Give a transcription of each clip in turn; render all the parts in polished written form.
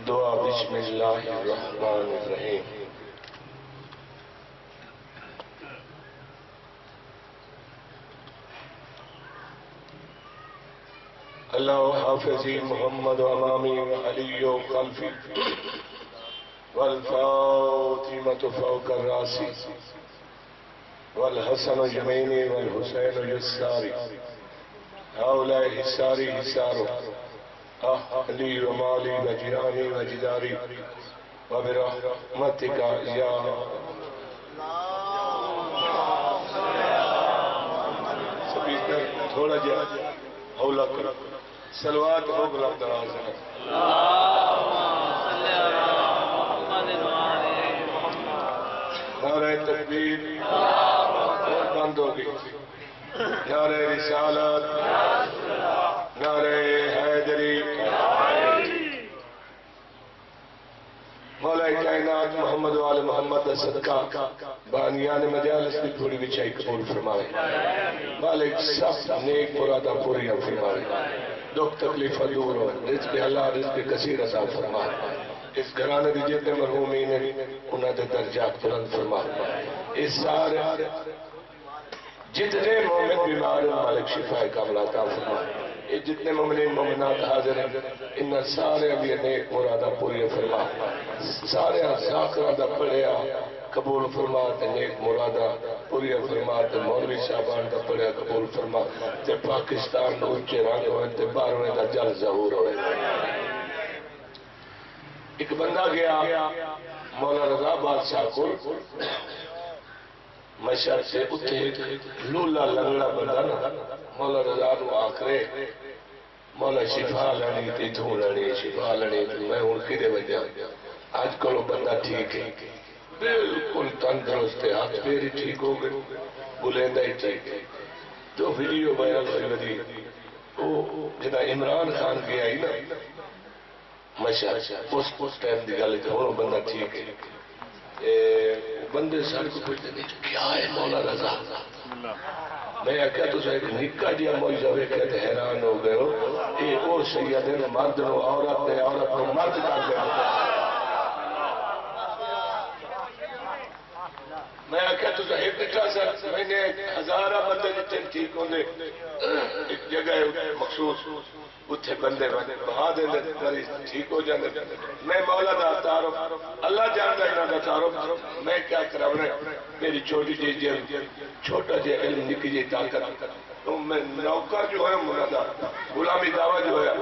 دعا بسم اللہ الرحمن الرحیم۔ اللہ حافظی محمد امامی علی خلفی والفاطمة فوق الراسی والحسن یمینی والحسین یساری ہؤلاء حساری حسارو اہلی ومالی وجیرانی وجداری وبرحمتک یا سبھی تھوڑا جا حولہ کرو سلوات ہو گلاب دراز ہے نعرہ تکبیر بند ہوگی، نعرہ رسالت، نعرہ حیدری، مولا کائنات محمد وآل محمد صدقہ بانیان مجالس کی تھوڑی بچائی قبول فرمائے، مالک سب نیک مرادہ پوری فرمائے، دکھ تکلیفہ دور ہو، رزق اللہ رزق کثیر عطا فرمائے، اس گھرانے دی جتنے مرحومین ہیں انہاں دے درجات بلند فرمائے، اس سارے جتنے مومن بیمار ہیں مالک شفا کاملہ عطا فرمائے، یہ جتنے مومنین مومنات حاضر ہیں انہاں سارے ابھی نیک مرادہ پوری فرمائے، سارے ذاکرہ پڑھیا قبول فرمائے، نیک مرادہ پوری فرمائے، مولوی صاحبان دا پڑھیا قبول فرمائے، تے پاکستان اونچے رنگ ہوئے تے بارویں دا جل ظہور ہوئے۔ ایک بندہ گیا مولا رضا بادشاہ کو مشہد سے اتھے لولا لنگڑا بندہ نا مولا رضا نو آکرے مولا شفا لڑی تی دھوں لڑی شفا لڑی تی میں ہوں کھڑے بجا آج کلو بندہ ٹھیک ہے بالکل تندرست ہے، ہاتھ پیری ٹھیک ہو گئے، بلیندہ ہی ٹھیک ہے۔ تو ویڈیو بیان ہوئی ودی وہ جنا عمران خان گیا ہی نا مشہد اس ٹائم دی گالے تھے وہ بندہ ٹھیک ہے، بندے سارے کو پوچھتے نہیں کیا ہے مولا رضا، میں کہا تو ایک نکا جیا موجزہ ویکھے تے حیران ہو گئے ہو، اے او سیدن مرد نو عورت نے عورت نو مرد کر گئے، میں کہا تو ایک نکا سا میں نے ہزارہ بندے جتنے ٹھیک ہوندے ایک جگہ مخصوص اتھے بندے بہا دے دے ٹھیک ہو جاندے، میں مولا دا تعارف اللہ جانتا ہے دا تعارف میں کیا کرا میری چھوٹی جی چھوٹا جی علم نکی جی طاقت تو میں نوکر جو ہے مولا دا غلامی دعویٰ جو ہے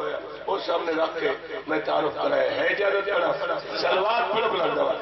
وہ سامنے رکھ کے میں تعارف کرائے ہے اجازت پڑھا سلوات پڑھ بلند دعویٰ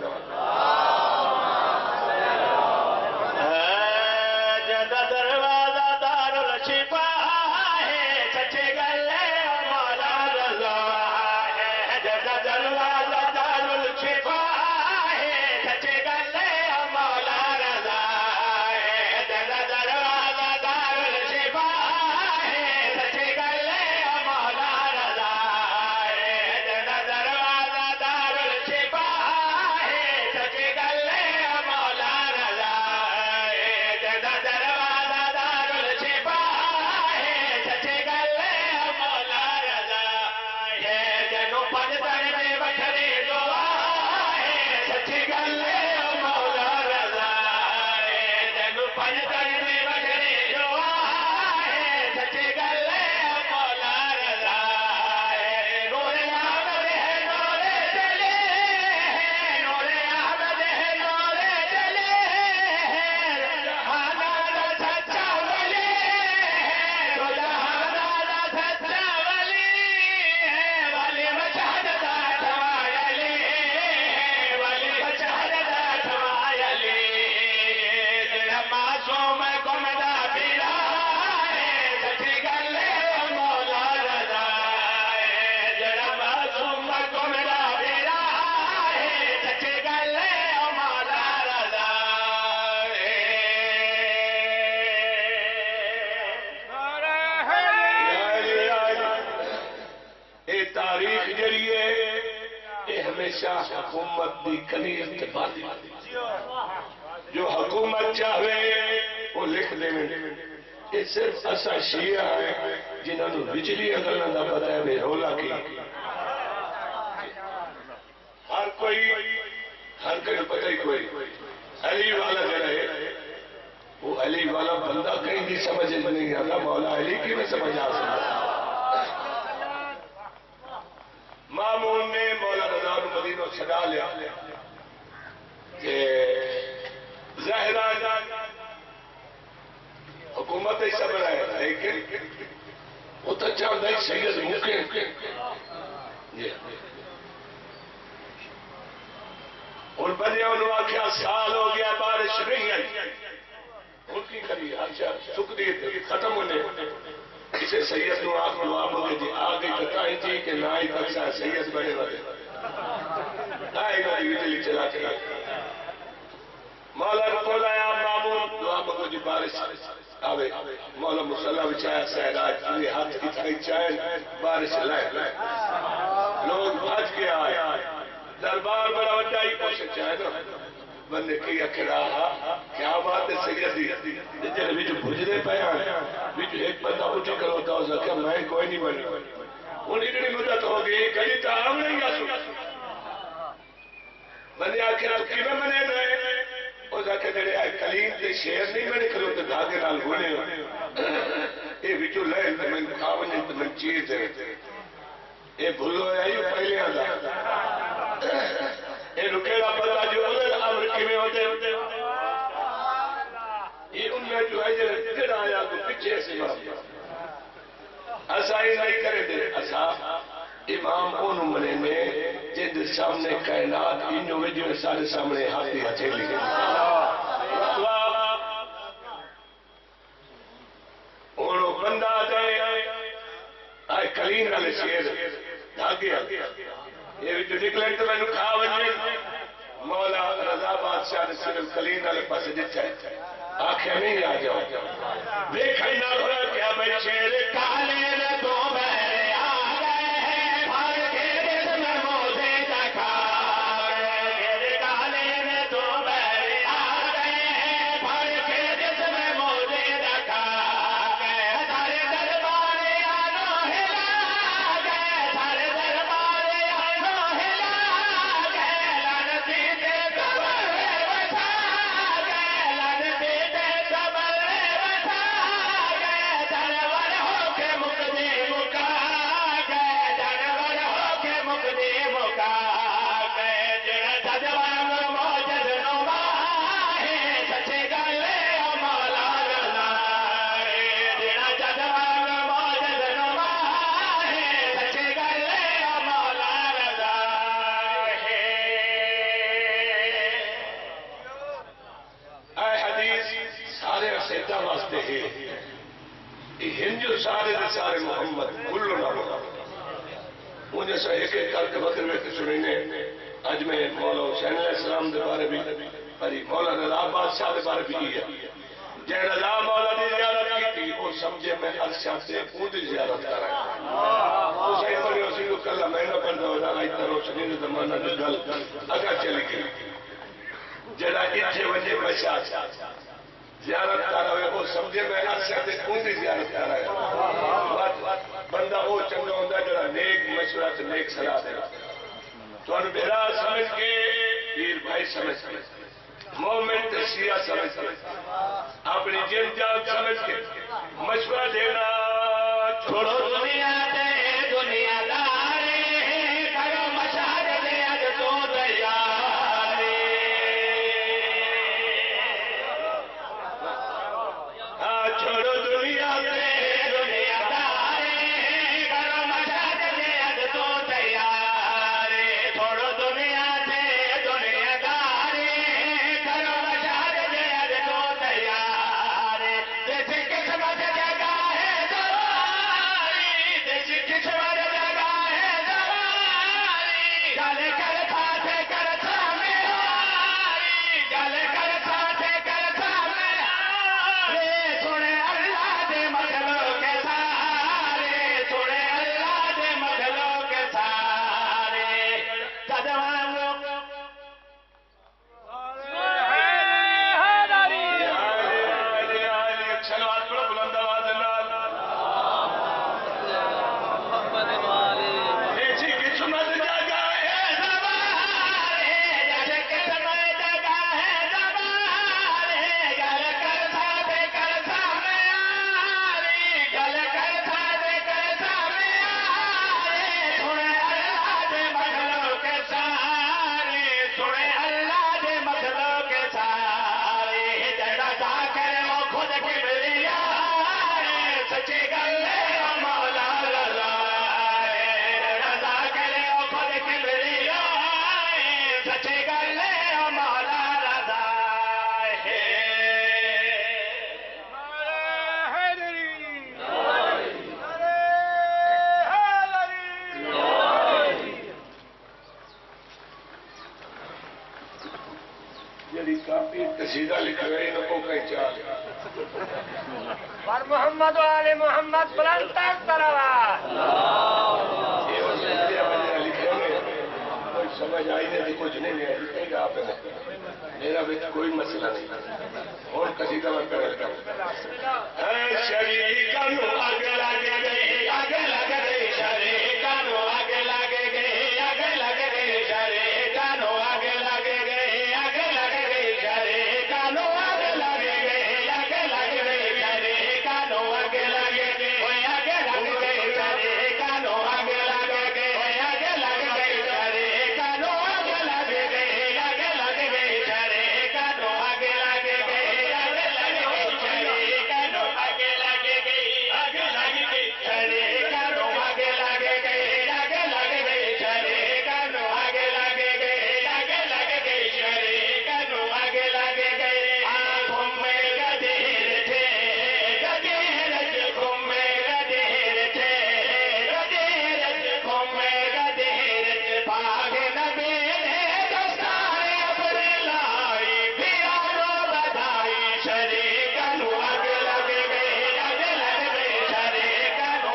حکومت دی کلی اتفاقی جو حکومت چاہے وہ لکھ دے یہ صرف ایسا شیعہ ہے جنہوں نے بجلی اگر نہ پتہ ہے بے رولا کی ہر کہیں پتہ ہی کوئی علی والا جڑا ہے وہ علی والا بندہ کہیں بھی سمجھ نہیں آتا، مولا علی کی میں سمجھ آ سکتا۔ مامون نے مولا رضا مدینہ صدا لیا کہ ظاہرہ حکومت ہی سب رہے، لیکن وہ تو چاہتا ہے سید مکے ان بندیاں انہوں آکھیا سال ہو گیا بارش نہیں آئی، ان کی کری اچھا سکری ختم ہونے اسے سید نو آپ دعا مانگے جی آگے کتائی تھی کہ نہ ہی تک سید بنے والے آئے گا بجلی چلا چلا مولا رکھو لایا مامون دعا مانگو جی بارش آوے مولا مسلح بچایا سہراج انہیں ہاتھ کی تھائی چاہیں بارش لائے لوگ بھاج کے آئے دربار بڑا وڈائی پوچھے چاہے نا بندے کی اکھڑا کیا بات ہے سیدی جنہیں بھی جو بھجرے پہ آئے بھی جو ایک بندہ اٹھے کر ہوتا ہو سکتا میں کوئی نہیں بنی انہیں اتنی مدت ہوگی کہیں تو ہم نہیں گا سو بندے آکھڑا تو کیویں منے رہے وہ سکتا جڑے آئے کلیم تے شیر نہیں میں نے کرو تو دھاگے نال گھونے ہو اے وچو لے میں کھاونے تو من چیز ہے اے بھلو ہے یہ پہلے آدھا اے رکیڑا پتا جو اولے الامر کیویں ہوتے یہ ان میں جو ہے یہ جڑا آیا کو پیچھے سے بات ایسا ہی نہیں کرے دے ایسا امام ان منے میں جد سامنے کائنات انہوں میں جو سارے سامنے ہاتھی ہتھیلی انہوں بندہ دے آئے کلیم والے شیر دھاگے یہ جو نکلے تو میں نے کھا وجے مولا رضا بادشاہ نے صرف کلیم والے پاس جتا ہے آنکھیں نہیں آ جاؤ دیکھیں نہ ہوا کیا بھائی شیر کالے نے تو میرے آ گئے ہیں بھائی کے دل میں موزے دکھا گئے کالے نے تو میرے آ گئے ہیں بھائی کے دل میں موزے دکھا گئے سارے دربارے آنو ہلا گئے سارے دربارے آنو ہلا گئے لعنتی دے قبر بٹھا گئے لعنتی دے قبر بٹھا گئے جانور ہو کے مقدی مکا گئے جانور ہو کے مقدی مکا گئے جڑا ججوان موجد نما ہے سچے گلے مولا رضا جڑا ججوان موجد نما ہے سچے گلے مولا رضا اے حدیث سارے سیدہ واسطے ہے یہ ہندو سارے دے سارے محمد کلو نہ مجھے سے ایک ایک کر کے بدر میں سنینے آج میں مولا حسین علیہ السلام دے بارے بھی پری مولا رضا بادشاہ دے بارے بھی ہے جے رضا مولا دی زیارت کی تھی وہ سمجھے میں عرشہ سے پوری زیارت کر رہا ہے حسین پڑھی اسی کو کلہ میں نہ پڑھتا ہو رہا اتنا روشنی نے زمانہ دے گل اگر چلی گئی جڑا اتھے وجہ بچا زیارت کر رہا ہے وہ سمجھے میں عرشہ سے پوری زیارت کر رہا ہے بندہ وہ چنگا ہوندہ جڑا نیک مشورہ سے نیک صلاح دے تو انہوں میرا سمجھ کے پیر بھائی سمجھ کے مومن تشیعہ سمجھ کے اپنی جن جان سمجھ کے مشورہ دینا چھوڑو دنیا دے دنیا دارے کرو مشاہد دے اج تو تیارے چھوڑو دنیا دے دنیا دارے کرو مشاہد دے اج تو تیارے چھوڑو دنیا دے دنیا دارے کرو مشاہد دے اج تو تیارے جیسے قسمت جگہ ہے دواری جیسے قسمت جگہ ہے دواری گل کر کھاتے کر سامنے ہاری گل کر کھاتے کر سامنے ہاری سنے اللہ اور محمد و آل محمد بلند تر صلوات. کوئی سمجھ آئی نہیں کچھ نہیں ہے آپ نے میرا بھی کوئی مسئلہ نہیں اور کسی کا میں کرے لگا شریکانو آگے لگے گئی آگے لگے گئی شریکانو آگے لگے گئی آگے لگے گئی شریکانو آگے لگے گئی آگے لگے گئی شریکانو آگے لگے گئی آگے لگے گئی شریکانو آگے لگے گئی آگے لگے گئی شریکانو آگے لگے گئی آگے لگے گئی شریکانو آگے لگے گئی آگے لگے گئی شریکانو آگے لگے گئی آگے لگے گئی شریکانو آگے لگے گئی آگے لگے گئی شریکانو آگے لگے گئی آگے لگے گئی شریکانو آگے لگے گئی آگے لگے گئی شریکانو آگے لگے گئی آنکھوں میں گدیر تھے گدیر آنکھوں میں گدیر تھے گدیر آنکھوں میں گدیر تھے پاک نبی نے دستار اپنی لائی پیارو بدائی شریکانو آگے لگے گئی آگے لگے گئی شریکانو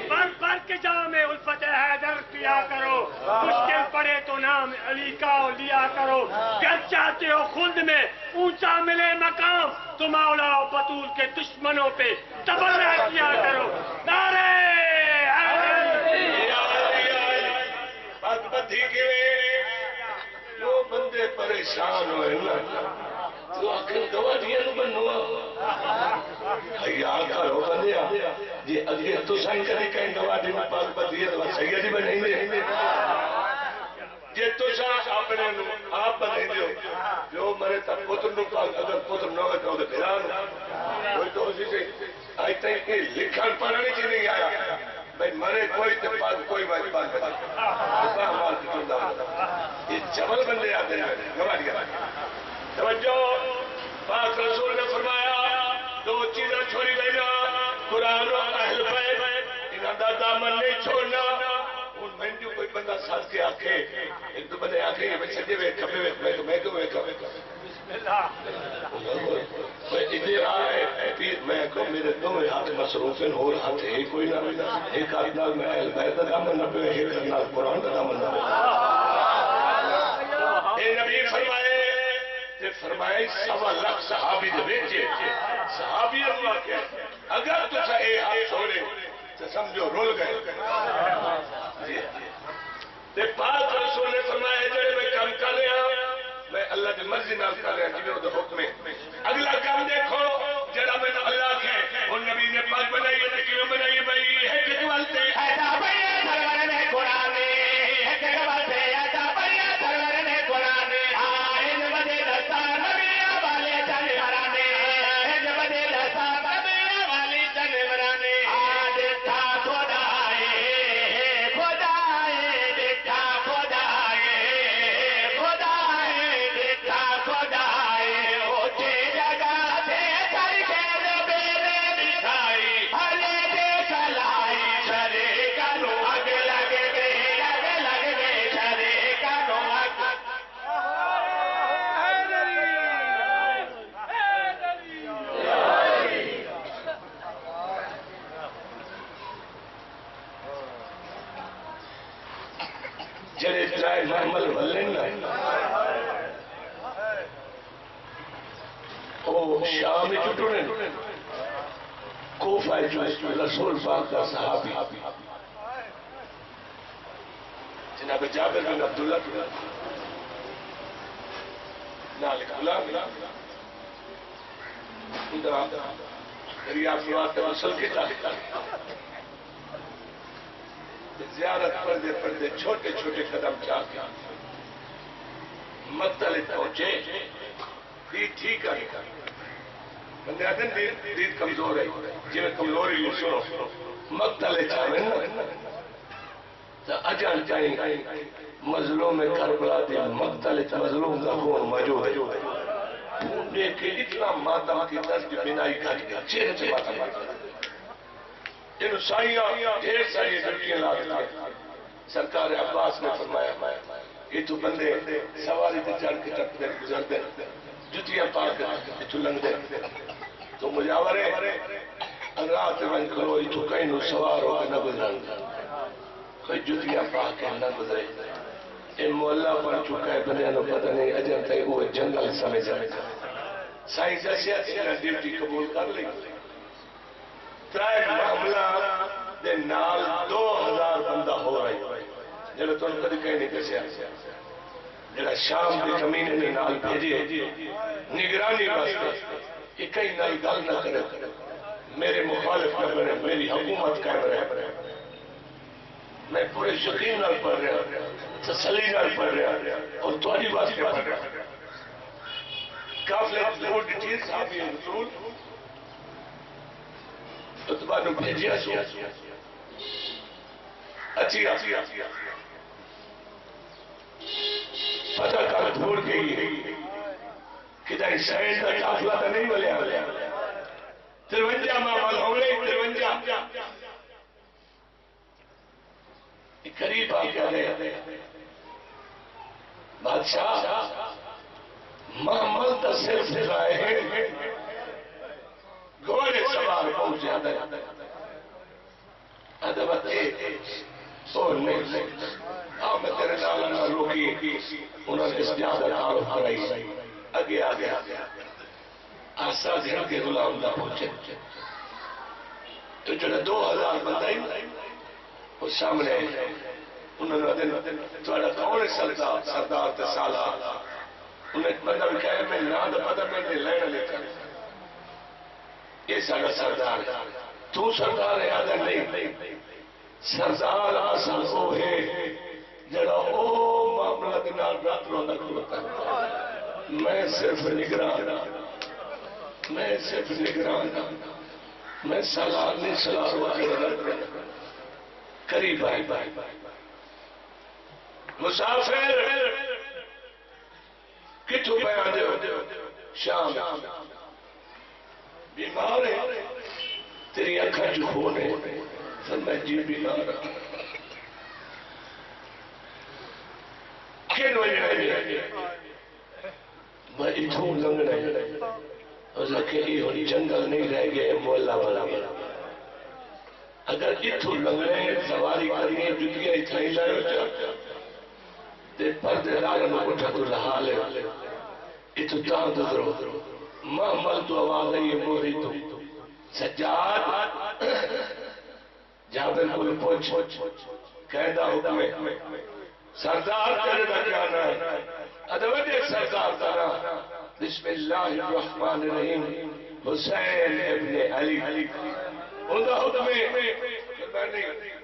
بڑھ بڑھ کے جام الفت حیدر پیا کرو مشکل پڑے تو نام علی کا لیا کرو گر چاہتے ہو خلد میں اونچا ملے مقام تو مولا و بطول کے دشمنوں پہ تبرہ کیا کرو. نعرہ حیدر بات بدھی کے جو بندے پریشان ہوئے نا تو آخر دوا دیا نو بنوا حیاء کرو بندیا جی اگے تو سائن کری کہیں دوا دینا پاک بدھی دوا سیدی بنیں دے جی تو سائن اپنے نو آپ بنیں دے جو مرے تب پتر نو پاک اگر پتر نو گئے تو پھران کوئی تو اسی سے آئی تین کہ لکھن پڑھنے کی نہیں آیا بھئی مرے کوئی تے پاک کوئی بھائی پاک بدھی ہمارے کتوں دا یہ چبل بندے آتے ہیں گواری گواری توجہ پاک رسول نے فرمایا دو چیزیں چھوڑی لینا قرآن و اہل بیت انہاں دا دامن نہیں چھوڑنا ان میں جو کوئی بندہ ساتھ کے آکھے ایک دو بندے آکھے یہ میں سجے ہوئے کھپے ہوئے میں کیوں بسم اللہ ادھر آئے میں کہوں میرے دو ہاتھ مصروف ہیں اور ہاتھ ہے کوئی نہ ایک ہاتھ نال میں اہل بیت دا دامن نہ پہ ایک نال قرآن دا دامن نہ پہ اے نبی فرمائے سوا لاکھ صحابی دے بیچے صحابی اللہ کے اگر تجھے اے ہاتھ چھوڑے تو سمجھو رول گئے تے پاک رسول نے فرمایا جڑے میں کام کر رہا میں اللہ کی مرضی نال کر رہا جی میرے حکم ہے اگلا کام دیکھو جڑا میں اللہ کے اور نبی نے پاک بنائی ہے کیوں بنائی ہے بھائی ہے کہ والتے ایسا بھیا سرور نے قرآن ہے کہ والتے ایسا بھیا سرور نے قرآن آئین بدے دستا نبی والے چن مرانے آئین بدے دستا نبی والی چن مرانے آج تھا خدائے خدائے دیکھا خدائے خدائے دیکھا خدائے اونچے جگہ سے کر کے نبی نے دکھائی ہرے دیکھ لائی شریکانو آگے لگے گئے شریکانو آگے جڑے چاہے محمل بھلیں گا او شام چٹونے کوفہ جو رسول پاک کا صحابی جناب جابر بن عبداللہ نالک غلام دریا فوات رسول کی تاریخ زیارت پردے پردے چھوٹے چھوٹے قدم چاہتے مطلب پہنچے دید ٹھیک ہے بندے آتے ہیں دید کمزور ہے جی میں کمزوری لوں سنو مطلب چاہتے ہیں تو اجان چاہیں مظلوم کربلا دیا مطلب مظلوم کا خون موجود ہے دیکھ اتنا ماتم کی دست بنائی کھائی گیا چہرے سے ماتم ان سائیاں ڈھیر ساری لڑکیاں لاتے سرکار عباس نے فرمایا یہ تو بندے سواری تے چڑھ کے ٹپ دے گزر دے جتیاں پا کے اتو لنگ دے تو مجاورے رات ون کرو اتو کہیں نو سوار ہو کے نہ گزرن کوئی جتیاں پا کے نہ گزرے اے مولا بن چکا ہے بندے نو پتہ نہیں اجن تے وہ جنگل سمجھ سائنس دسیا تیرا ڈیوٹی قبول کر لی ترائے معاملہ دے نال 2000 بندہ ہو رہی جڑا تو کدی کہیں نہیں دسیا جڑا شام کے کمینے نے نال بھیجے نگرانی واسطے کہ کہیں نال گل نہ کرے میرے مخالف نہ بنے میری حکومت قائم رہے میں پورے یقین نال پڑھ رہا تسلی نال پڑھ رہا اور تمہاری واسطے پڑھ رہا قافلے وہ ڈیٹیل صاحب یہ رسول اتبا نو بھیجیا سو اچھی پتہ کر دھوڑ گئی کہ جائے سینڈ کا قافلہ تو نہیں ملیا 53 ماہ ہونے 53 قریب آ گئے بادشاہ محمل تا صرف دکھائے ہیں گھوڑے سوار پہنچ جاتا ہے ادبت اور نہیں میں تیرے نالا نہ روکی انہوں نے اس زیادہ تعارف کرائی اگے آگے آسا گھر کے غلام نہ پہنچے تو جو 2000 بندائی وہ سامنے انہوں نے تھوڑا کون سردار تے سالار انہیں بندہ بھی کہا میں نام پتہ میں نے لینا لیتا یہ سارا سردار تو سردار ہے آدھا نہیں سردار آسان وہ ہے جڑا او معاملہ دنال رات روندہ کھلتا ہے میں صرف نگران میں سالار نہیں سلار ہوا قریب آئی مسافر کتھو بیان دے ہو شام بیمار ہے تیری اکھا جو ہونے سر میں جی بیمار رہا کن وجہ ہے میں اتھوں لنگ رہے اور لکھے ہونی جنگل نہیں رہ گئے مولا والا اگر اتھوں لنگ رہے سواری کرنی جتیاں اتھائی لائے جا تے پردے لالن اٹھا تو لحال ہے اتو تاں دھرو محمل تو آواز ہے یہ موری تو سجاد جہاں بالکل پوچھ قیدہ حکم سردار تیرے دا جانا ہے ادوجہ سردار تارا بسم اللہ الرحمن الرحیم حسین ابن علی اندہ حکم میں نہیں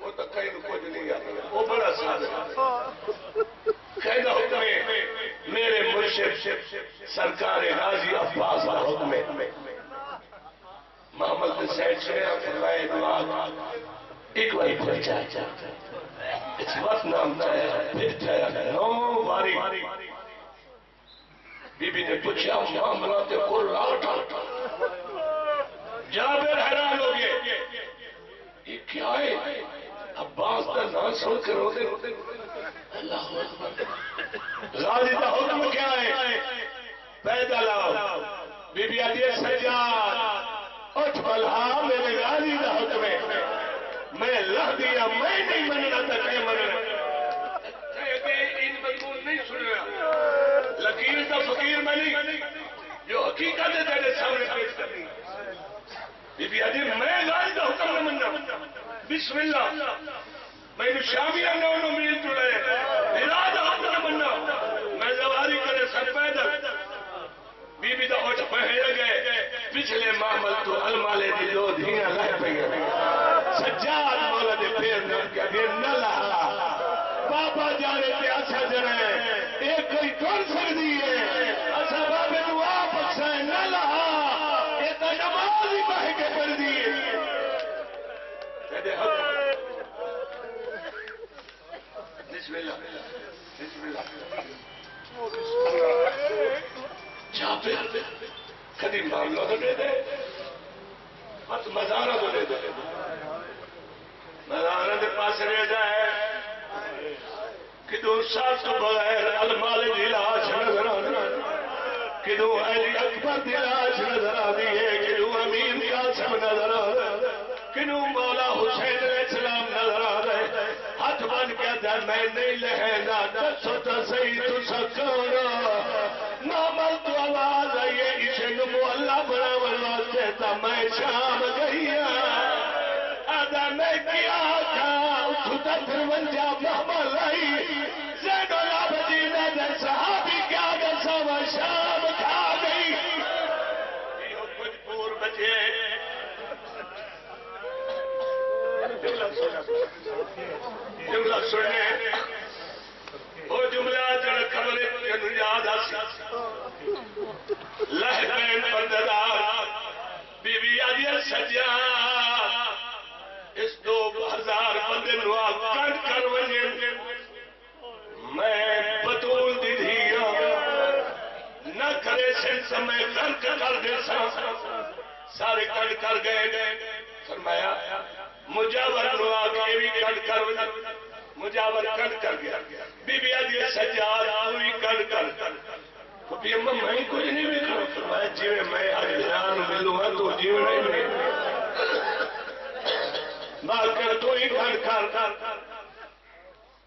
وہ تو کہیں کچھ نہیں آتا وہ بڑا صادق قیدہ حکم میرے مرشد سرکار غازی عباس کا حکم محمد حسین سے فرمائے دعا ایک باری پھر جائے اس وقت نام چاہیا پھر چاہیا 9 باری بی بی نے پوچھا معاملہ تے قرآن اٹھا جابر حیران ہو گئے یہ کیا ہے عباس کا نام سن کر روتے اللہ غازی کا حکم کیا ہے پیدا لاؤ بی بی آدھی سجاد اٹھ بلہا میرے غازی کا حکم ہے میں لہ دیا میں نہیں مننا تھا کہ مننا ان مضمون نہیں سن رہا لکیر کا فقیر میں نہیں جو حقیقت ہے تیرے سامنے پیش کرنی بی بی آدھی میں غازی کا حکم نہ مننا بسم اللہ میں نے شامیہ نے انہوں میل جڑے ارادہ حق نہ مننا میں زواری کرے سر پیدل بی بی دا اٹھ پہلے گئے پچھلے معامل تو المالے دی 2 دھیاں لائے پہ گئے سجاد مولا دے پیر نہ کیا دیر نہ لہا بابا جانے تے اچھا جنے ایک کوئی کون سکتی ہے اچھا بابے دعا بخشائے نہ لہا یہ تو نماز ہی پڑھ کے پڑھ دیئے بسم اللہ بسم اللہ جابر کدی معاملہ تو دے دے مت مزارہ تو دے دے مزارہ دے پاس رہ جائے کدو سات بغیر المال دی لاش نظر آنا کدو علی اکبر دی لاش نظر آنی ہے کدو امین قاسم نظر آنا کدو مولا حسین علیہ السلام نظر آنا ہے ہاتھ بن کے در میں نہیں لہنا دسو تا صحیح تو سکانا نامل تو آواز آئیے اسے نمو اللہ بنا واسطے تا میں شام گئی آدھا میں کیا تھا اٹھتا دروجہ محمل آئی زید العابدین در صحابی کیا گسا و شام کھا گئی یہ کچھ پور بچے جملہ سنے وہ جملہ جڑا کمرے کنو یاد آسی لہبین پرددار بی بی آدیا سجاد اس 2000 بندے نوا کنڈ کر ونجے میں بطول دی دھیا نہ کرے سنس میں کنڈ کر دے سارے کنڈ کر گئے فرمایا مجاور نوا کے بھی کنڈ کر ونجے مجاور کنڈ کر گیا بی بی آدیا سجاد پوری کنڈ کر کبھی اممہ میں کچھ نہیں ملو فرمایا جیوے میں آجان ملوں ہاں تو جیوے نہیں ملوں مار کر تو ہی کنڈ کر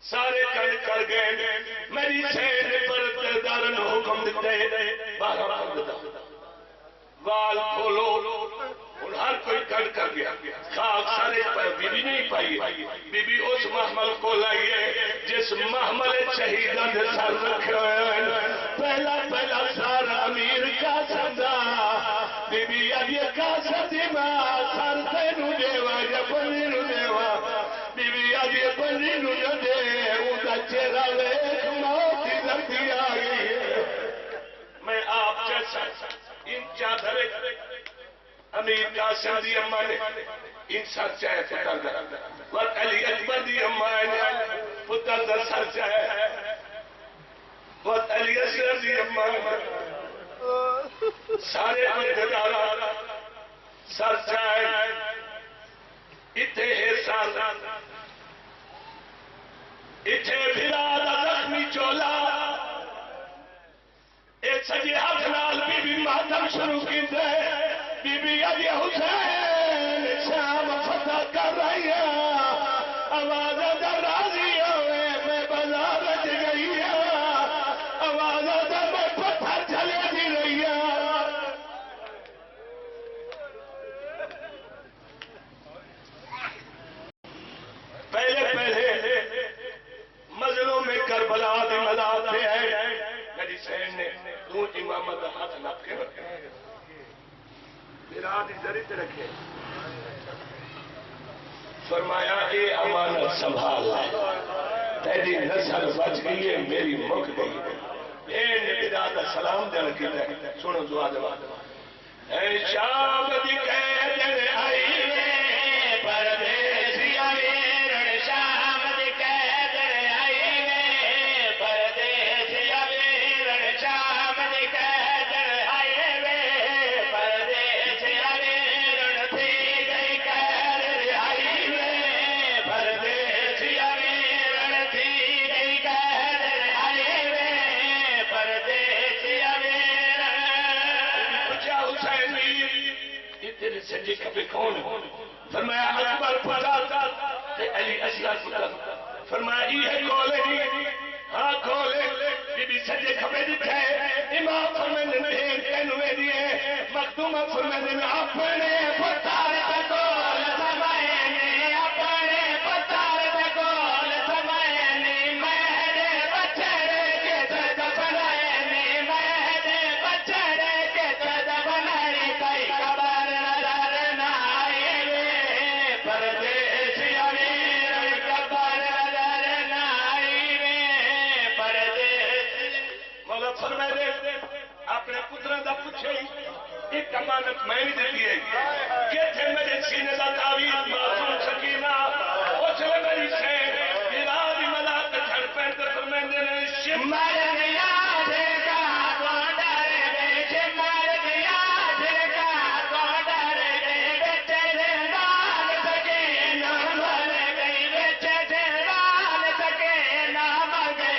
سارے کنڈ کر گئے میری سین پر دارن حکم دیتے بارہ پردہ وال کھولو اور ہر کوئی کنڈ کر گیا خاک سارے پر بی بی نہیں پائی بی بی اس محمل کو لائیے جس محمل شہیدہ دے سر رکھے ہوئے پہلا سار امیر کا سندا بی بی اب یہ کا سدیما سر تینو دیوا یا بنی نو دیوا بی بی اب یہ بنی نو دے اوندا چہرہ لے موت دردی آئی میں آپ جیسا ان چادرے امیر قاسم دی اماں نے ان سر چاہے پتر در وقت علی اکبر دی اماں نے پتر در سر چاہے وقت علی اصغر دی اماں نے سارے بنددارا سر چاہے اتھے احسان اتھے بھرادا زخمی چولا ایک سجی ہاتھ نال بی بی ماتم شروع کی دے بی بی علی حسین شام فتح کر رہی ہے آواز در راضی ہوئے میں بازار رج گئی ہے آواز در میں پتھر چلے دی رہی ہے پہلے مظلوم میں کربلا دی ملاتے ہیں میری سین نے تو امامت ہاتھ نپ کے رکھے رکھے فرمایا اے امانت سنبھال تیری نسل بچ گئی ہے میری مک گئی این بدادا سلام دے رکھی ہے سنو دعا دعا اے شام دی قید آئی میں پردیسی آئی شام دی قید آئی میں پردیسی آئی شام دی قید آئی میں پردیسی آئی تھی گئی قید آئی میں پردیسی آئی تھی گئی قید آئی میں پردیسی آئی پوچھا حسین یہ تیرے سجے کبھی کون فرمایا اکبر پتا تے علی اصغر پتا فرمایا یہ ہے کولے ہاں کولے بی بی سجے کبھی دکھے امام فرمانے میں کہنوے دیئے مخدومہ فرمانے میں اپنے پتار تکول سمائنے اپنے پتار تکول سمائنے میرے بچڑے کے صد بنائنے میرے بچڑے کے صد بنائنے کئی خبر نظر نہ آئے وے پردیسی امیر خبر نظر نہ آئی وے پردیسی مولا فرمائے اپنے پترہ دا پوچھے ایک امانت میں بھی دیتی ہے کہ تھے میرے سینے دا تعویل معصوم سکینہ اس لئے میری سین ارادی ملاک چھڑ پہنتے فرمیندے نے شمار دیا دھیگا تو ڈر گئے شمار دیا دھیگا تو ڈر گئے بچے سے ڈال سکے نہ مر گئی بچے سے ڈال سکے نہ مر گئی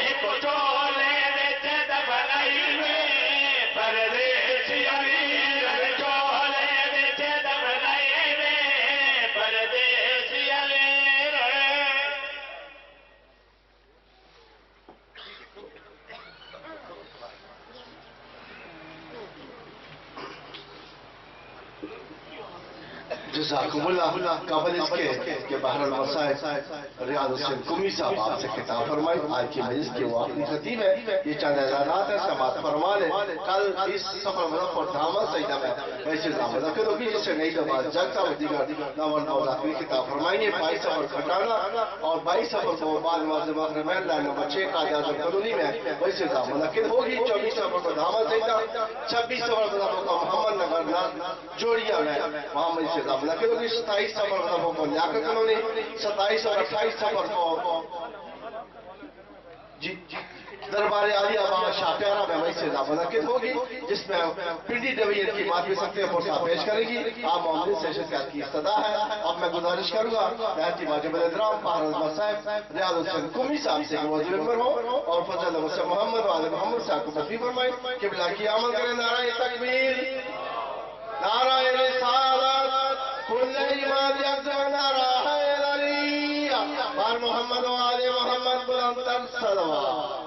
جزاکم اللہ. قبل اس کے کہ بحر المصائب ریاض حسین قمی صاحب آپ سے خطاب فرمائے. آج کی مجلس کے وہ آخری خطیب ہے. یہ چند اعلانات ہیں, سماعت فرما لیں. کل اس سفر مدف اور دھامت سیدہ میں ویسے دامت اکر ہوگی جس سے نئی دماغ جگتا و دیگر ناول موضاقی خطاب فرمائیں گے. 22 سفر کھٹانا اور 22 سفر کو بعد موضوع مغرب میں line number 6 Quaid Azam colony میں ویسے دامت اکر ہوگی. 24 سفر کو دھامت سیدہ, 26 سفر کو محمد نگر جوڑیا میں وہاں ویسے دامت اکر ہوگی. 27 سفر کو لیاقت کالونی, 27 اور 28 سفر کو دربار عالیہ بابا شاہ پیارا میں ویسے منعقد ہوگی, جس میں پنڈی ڈویژن کی بات بھی سکتے ہیں پرسا پیش کرے گی. آپ معاملے سے شرکت کی استدا ہے. اب میں گزارش کروں گا رہتی واجب الاحترام بحر المصائب ریاض حسین قمی صاحب سے موضوع اکبر ہو اور فضل حسین محمد وعلی محمد صاحب کو تصویر فرمائے. قبلہ کی عمل کریں. نعرہ تکبیر, نعرہ رسالت, کل ایمان یکزر, نعرہ حیدری, بار محمد وعلی محمد بلند تر صلوات.